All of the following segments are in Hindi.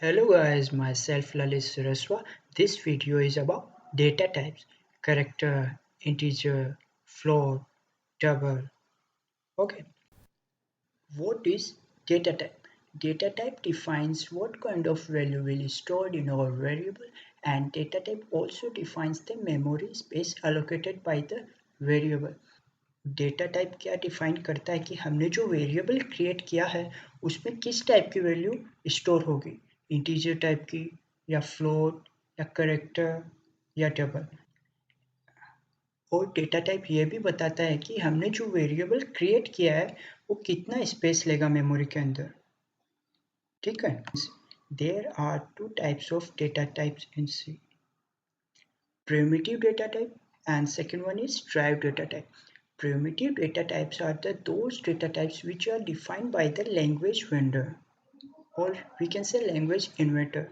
Hello guys, myself Lalit Suraswa. This video is about data types, character, integer, float, double. Okay, what is data type? Data type defines what kind of value will be stored in our variable, and data type also defines the memory space allocated by the variable. Data type क्या डिफाइन करता है कि हमने जो वेरिएबल क्रिएट किया है उसमें किस टाइप की वैल्यू स्टोर होगी, इंटीजर टाइप की या फ्लोट या करेक्टर या डबल। और डेटा टाइप ये भी बताता है कि हमने जो वेरिएबल क्रिएट किया है वो कितना स्पेस लेगा मेमोरी के अंदर। ठीक है, there are two types of data types in C, primitive data type and second one is derived data type. Primitive data types are those data types which are defined by the language vendor or we can say language inventor.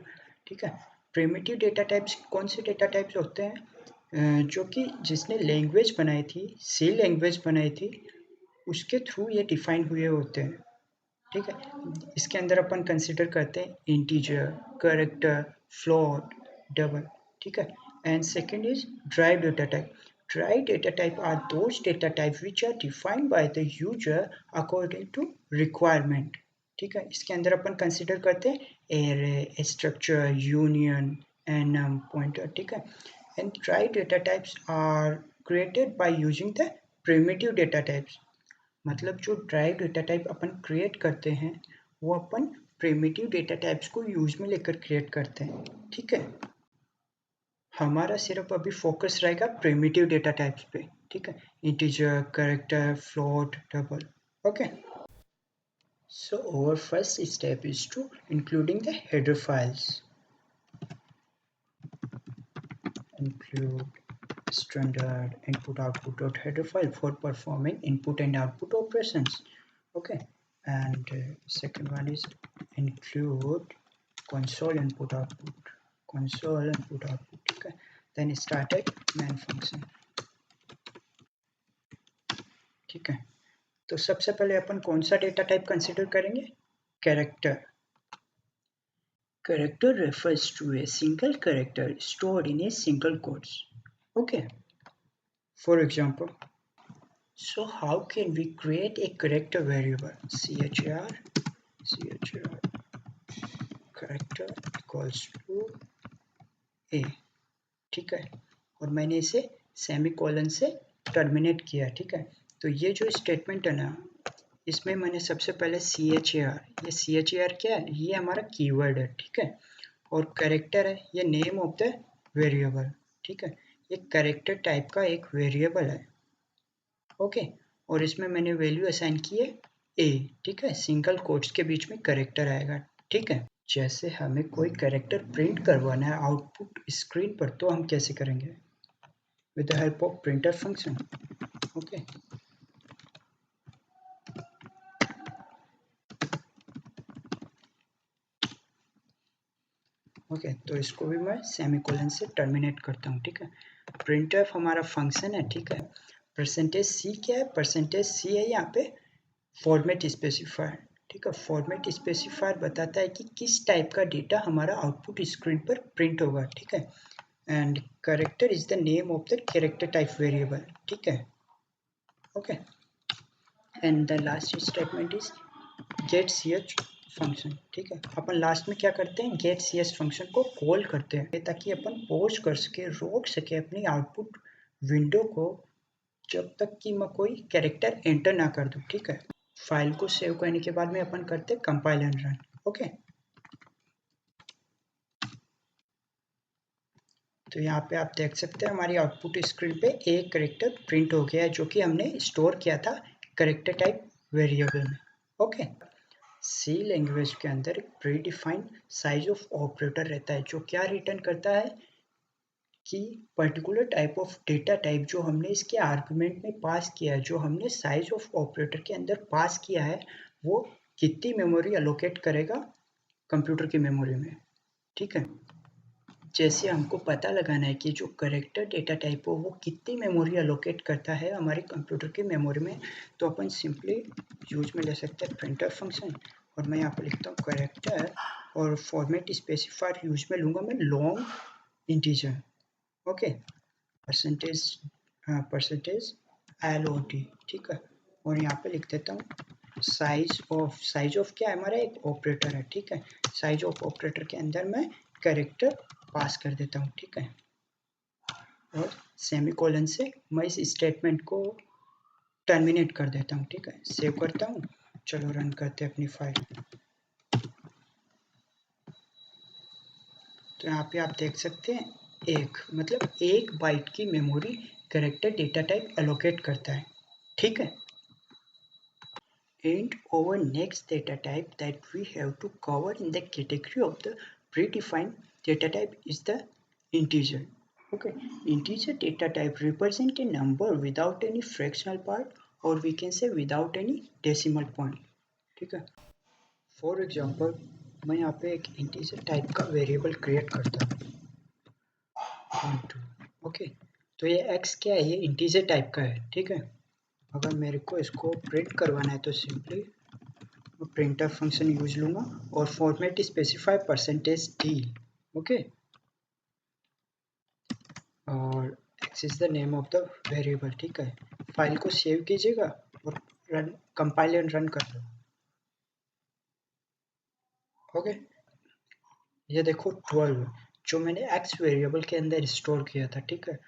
ठीक है, प्रिमिटिव डेटा टाइप्स कौन से डेटा टाइप्स होते हैं जो कि जिसने लैंग्वेज बनाई थी, सी लैंग्वेज बनाई थी, उसके थ्रू ये डिफाइन हुए होते हैं। ठीक है, इसके अंदर अपन कंसिडर करते हैं इंटीजर, कैरेक्टर, फ्लोट, डबल। ठीक है, and second is derived data type. Derived data type are those data types which are defined by the user according to requirement. ठीक है, इसके अंदर अपन कंसिडर करते हैं array, structure, union, annum, pointer. ठीक है, and derived data types are created by using the primitive data types. मतलब जो ड्राइव डेटा टाइप अपन क्रिएट करते हैं वो अपन प्रिमिटिव डेटा टाइप्स को यूज में लेकर क्रिएट करते हैं। ठीक है, हमारा सिर्फ अभी फोकस रहेगा प्रिमिटिव डेटा टाइप्स पे। ठीक है, integer, character, float, double. Okay, so our first step is to including the header files. Include standard input output dot header file for performing input and output operations. Okay, and second one is include console input output, console input output. ठीक है, then started main function. ठीक है, तो सबसे पहले अपन कौन सा डेटा टाइप कंसिडर करेंगे? Character. Character refers to a single character stored in a single quotes. Okay, for example, so how can we create a character variable? char character equals to a. ठीक है, और मैंने इसे सेमीकोलन से टर्मिनेट किया। ठीक है, तो ये जो स्टेटमेंट है ना, इसमें मैंने सबसे पहले char, ये char क्या है? ये हमारा कीवर्ड है। ठीक है, और कैरेक्टर है, ये नेम ऑफ द वेरिएबल। ठीक है, ये कैरेक्टर टाइप का एक वेरिएबल है। ओके, और इसमें मैंने वैल्यू असाइन की है ए। ठीक है, सिंगल कोट्स के बीच में कैरेक्टर आएगा। ठीक है, जैसे हमें कोई कैरेक्टर प्रिंट करवाना है आउटपुट स्क्रीन पर, तो हम कैसे करेंगे? With the help of printer function. Okay, okay, तो इसको भी मैं सेमीकोलन से टर्मिनेट करता हूँ। ठीक है, प्रिंटफ हमारा फंक्शन है। ठीक है, परसेंटेज सी क्या है? परसेंटेज सी है यहाँ पे फॉर्मेट स्पेसिफायर। ठीक है, फॉर्मेट स्पेसिफायर बताता है कि किस टाइप का डेटा हमारा आउटपुट स्क्रीन पर प्रिंट होगा। ठीक है, and character is the name of the character type variable. ठीक है, okay, and the last statement is get ch function. ठीक है, अपन लास्ट में क्या करते हैं? गेट ch फंक्शन को कॉल करते हैं ताकि अपन पॉज कर सके, रोक सके अपनी आउटपुट विंडो को जब तक कि मैं कोई कैरेक्टर एंटर ना कर दूं। ठीक है, फाइल को सेव करने के बाद में अपन करते हैं कंपाइल एंड रन। ओके, तो यहाँ पे आप देख सकते हैं हमारी आउटपुट स्क्रीन पे एक कैरेक्टर प्रिंट हो गया है जो कि हमने स्टोर किया था कैरेक्टर टाइप वेरिएबल में। ओके, सी लैंग्वेज के अंदर एक pre defined size of operator रहता है जो क्या रिटर्न करता है कि particular type of data type जो हमने इसके आर्गुमेंट में पास किया है, जो हमने साइज ऑफ ऑपरेटर के अंदर पास किया है, वो कितनी मेमोरी अलोकेट करेगा कंप्यूटर की मेमोरी में। ठीक है, जैसे हमको पता लगाना है कि जो करेक्टर डेटा टाइप हो वो कितनी मेमोरी अलोकेट करता है हमारे कंप्यूटर की मेमोरी में, तो अपन सिंपली यूज में ले सकते हैं प्रिंटर फंक्शन। और मैं यहाँ पर लिखता हूँ करेक्टर और फॉर्मेट स्पेसिफायर यूज में लूँगा मैं long integer, okay, percentage percentage LOT, ठीक है। और यहाँ पे लिख देता हूँ साइज ऑफ क्या है हमारा एक ऑपरेटर है, ठीक है। साइज ऑफ ऑपरेटर के अंदर मैं कैरेक्टर पास कर देता हूँ, ठीक है। और सेमीकोलन से मैं इस स्टेटमेंट को टर्मिनेट कर देता हूँ, ठीक है। सेव करता हूँ, चलो रन करते हैं अपनी फाइल। तो यहाँ पे आप देख सकते हैं एक बाइट की memory character data type allocate करता है, ठीक है। And our next data type that we have to cover in the category of the predefined data type is the integer. Okay, integer data type represent a number without any fractional part, or we can say without any decimal point, ठीक है। फॉर एग्जाम्पल मैं यहाँ पे एक इंटीजर टाइप का वेरिएबल क्रिएट करता हूँ 1 2, ओके। तो ये x क्या है, ये इंटीजर टाइप का है, ठीक है। अगर मेरे को इसको प्रिंट करवाना है तो सिंपली प्रिंटफ फंक्शन यूज लूँगा और फॉर्मेट स्पेसिफाई %d, ओके। और x is the name of the variable, ठीक है। फाइल को सेव कीजिएगा और रन कंपाइल एंड रन कर लो, ओके। ये देखो 12 जो मैंने x वेरिएबल के अंदर स्टोर किया था, ठीक है।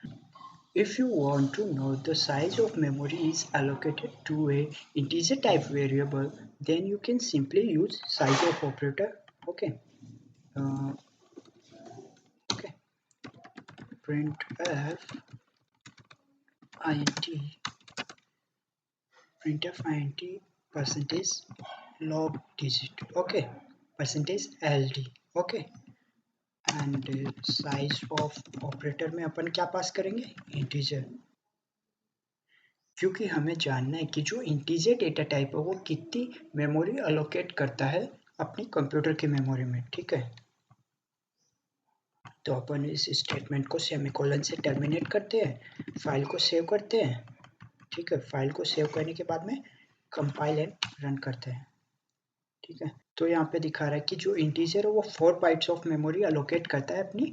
If you want to know the size of memory is allocated to a integer type variable, then you can simply use size of operator, okay. Okay, printf int percentage log digit, okay, percentage LD, okay। And size of operator में अपन क्या पास करेंगे, इंटीजर, क्योंकि हमें जानना है कि जो इंटीजर डेटा टाइप है वो कितनी मेमोरी अलोकेट करता है अपनी कंप्यूटर की मेमोरी में, ठीक है। तो अपन इस स्टेटमेंट को सेमीकोलन से टर्मिनेट करते हैं, फाइल को सेव करते हैं, ठीक है। फाइल को सेव करने के बाद में कंपाइल एंड रन करते हैं, ठीक है। तो यहाँ पे दिखा रहा है कि जो इंटीजर है वो 4 बाइट्स ऑफ मेमोरी अलोकेट करता है अपनी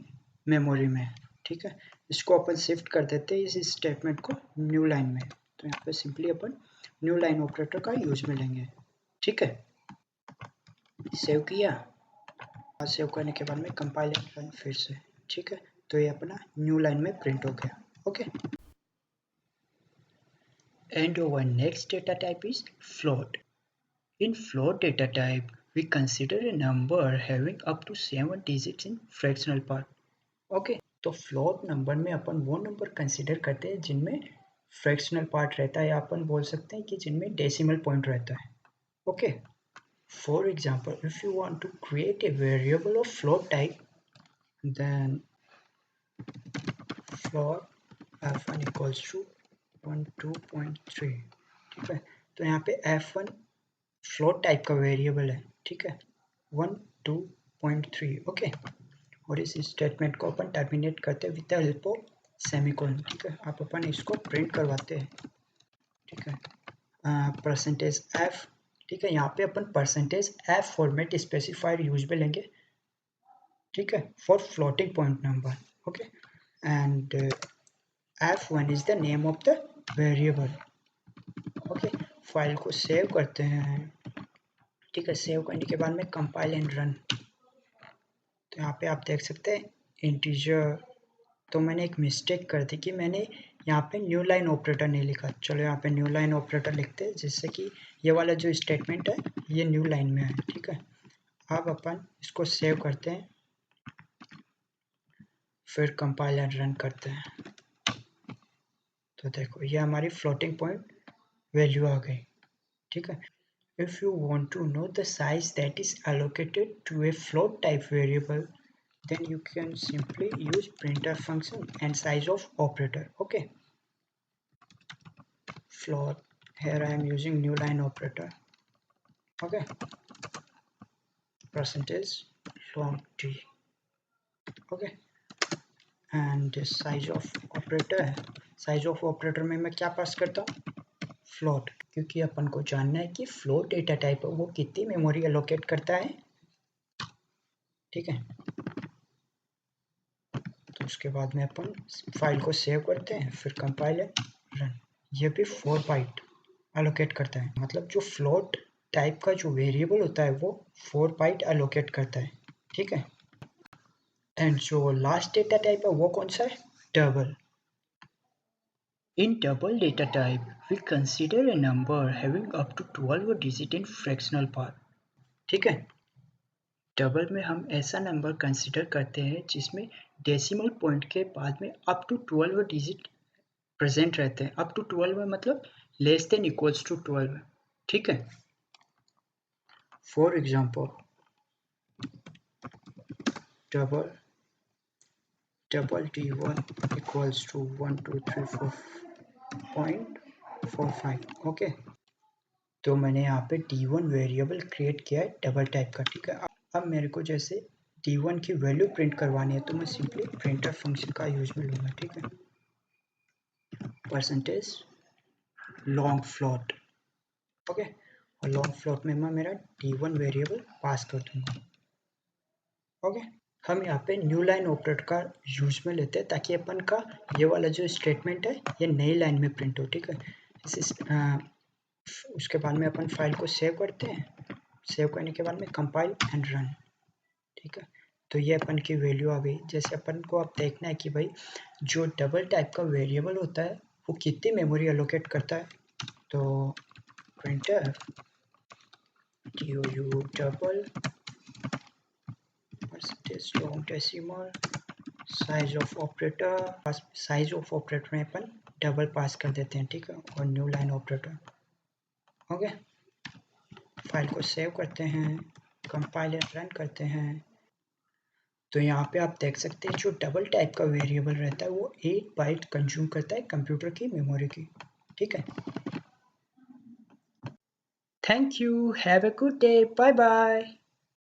मेमोरी में, ठीक है। इसको अपन शिफ्ट कर देते हैं इस स्टेटमेंट को न्यू लाइन में। तो यहाँ पे सिंपली अपन न्यू लाइन ऑपरेटर का यूज में लेंगे, ठीक है। सेव किया, सेव करने के बाद में कंपाइल एंड रन फिर से, ठीक है। तो ये अपना न्यू लाइन में प्रिंट हो गया, okay. And our next data type is float. In float data type, we consider a number having up to 7 digits in fractional part. Okay, तो फ्लोट नंबर में अपन वो नंबर कंसिडर करते हैं जिनमें फ्रैक्शनल पार्ट रहता है, या अपन बोल सकते हैं कि जिनमें डेसिमल पॉइंट रहता है, okay. For example, if you want to create a variable of float type, then float f1 equals to 12.3, ठीक है। तो यहाँ पे f1 फ्लोट टाइप का वेरिएबल है, ठीक है, 12.3, ओके। और इस स्टेटमेंट को अपन टर्मिनेट करते हैं with the help of semicolon, ठीक है। आप अपन इसको प्रिंट करवाते हैं, ठीक है, परसेंटेज f, ठीक है। यहाँ पे अपन percentage f format specifier use में लेंगे, ठीक है, for floating point number, okay. And f1 is the name of the variable, okay. File को सेव करते हैं, ठीक है। सेव करने के बाद में कंपाइल एंड रन। तो यहाँ पे आप देख सकते हैं इंटीजर, तो मैंने एक मिस्टेक कर दी कि मैंने यहाँ पे न्यू लाइन ऑपरेटर नहीं लिखा। चलो यहाँ पे न्यू लाइन ऑपरेटर लिखते हैं, जिससे कि ये वाला जो स्टेटमेंट है ये न्यू लाइन में है, ठीक है। अब अपन इसको सेव करते हैं, फिर कंपाइल एंड रन करते हैं। तो देखो ये हमारी फ्लोटिंग पॉइंट वैल्यू आ गई, ठीक है। If you want to know the size that is allocated to a float type variable, then you can simply use printf function and size of operator, okay. Float, here I am using new line operator, okay, percentage long t, okay। and size of operator है, size of operator में मैं क्या पास करता हूँ, फ्लोट, क्योंकि अपन को जानना है कि फ्लोट डेटा टाइप है वो कितनी मेमोरी एलोकेट करता है ठीक है। तो उसके बाद में अपन फाइल को सेव करते हैं, फिर कंपाइल रन। ये भी 4 बाइट एलोकेट करता है, मतलब जो फ्लोट टाइप का जो वेरिएबल होता है वो 4 बाइट एलोकेट करता है, ठीक है। एंड जो लास्ट डेटा टाइप है वो कौन सा है? Double. In double data type, we consider a number having up to 12 digit in fractional part. ठीक है। डबल में हम ऐसा नंबर कंसिडर करते हैं जिसमें डेसिमल पॉइंट के बाद में अप टू 12 डिजिट प्रेजेंट रहते हैं। अप टू 12 मतलब लेस देन इक्वल्स टू 12, ठीक है। For example double D1 equals to 12345.45, okay. तो मैंने यहाँ पे D1 वेरिएबल क्रिएट किया है डबल टाइप का, ठीक है। अब मेरे को जैसे D1 की वैल्यू प्रिंट करवानी है तो मैं सिंपली प्रिंटर फंक्शन का यूज में लूँगा, ठीक है। Percentage long float, okay. और लॉन्ग फ्लोट में मैं मेरा D1 वेरिएबल पास कर दूंगा, ओके। हम यहाँ पे न्यू लाइन ऑपरेटर का यूज में लेते हैं ताकि अपन का ये वाला जो स्टेटमेंट है ये नई लाइन में प्रिंट हो, ठीक है। उसके बाद में अपन फाइल को सेव करते हैं, सेव करने के बाद में कंपाइल एंड रन, ठीक है। तो ये अपन की वैल्यू आ गई। जैसे अपन को अब देखना है कि भाई जो डबल टाइप का वेरिएबल होता है वो कितनी मेमोरी एलोकेट करता है, तो printer do double percentage long decimal size of operator, size of operator में अपन डबल पास कर देते हैं, ठीक है। और new line operator, okay. File को सेव करते हैं, कंपाइल एंड रन करते हैं। तो यहाँ पे आप देख सकते हैं जो डबल टाइप का वेरिएबल रहता है वो 8 बाइट कंज्यूम करता है कंप्यूटर की मेमोरी की, ठीक है। Thank you, have a good day, bye bye.